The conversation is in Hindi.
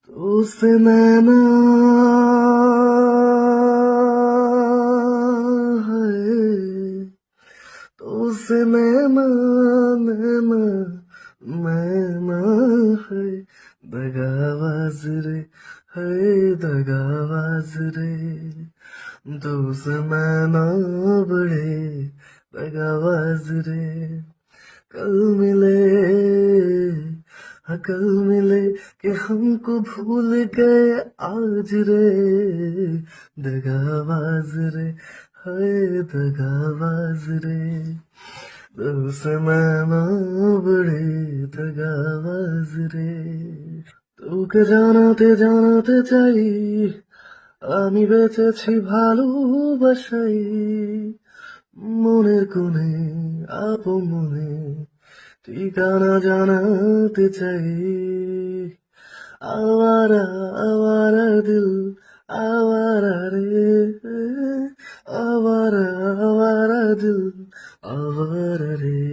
तुझसे नैना है, तुझसे नैना नैना नैना है, दगाबाज रे है, दगाबाज रे। तुझसे नैना बड़े दगाबाज रे। कल मिले, हाँ कल मिले कि हमको भूल गए आज रे, दगाबाज रे हाय दगाबाज रे। तुझसे मैं बड़े दगाबाज रे। তোকে জানাতে চাই আমি বেঁচেছি ভালোবাসাই, মনের কোণে আপন মনে ঠিকানা জানাতে চাই। আওয়ারা আওয়ারা দিল আওয়ারা রে, আওয়ারা আওয়ারা দিল আওয়ারা রে।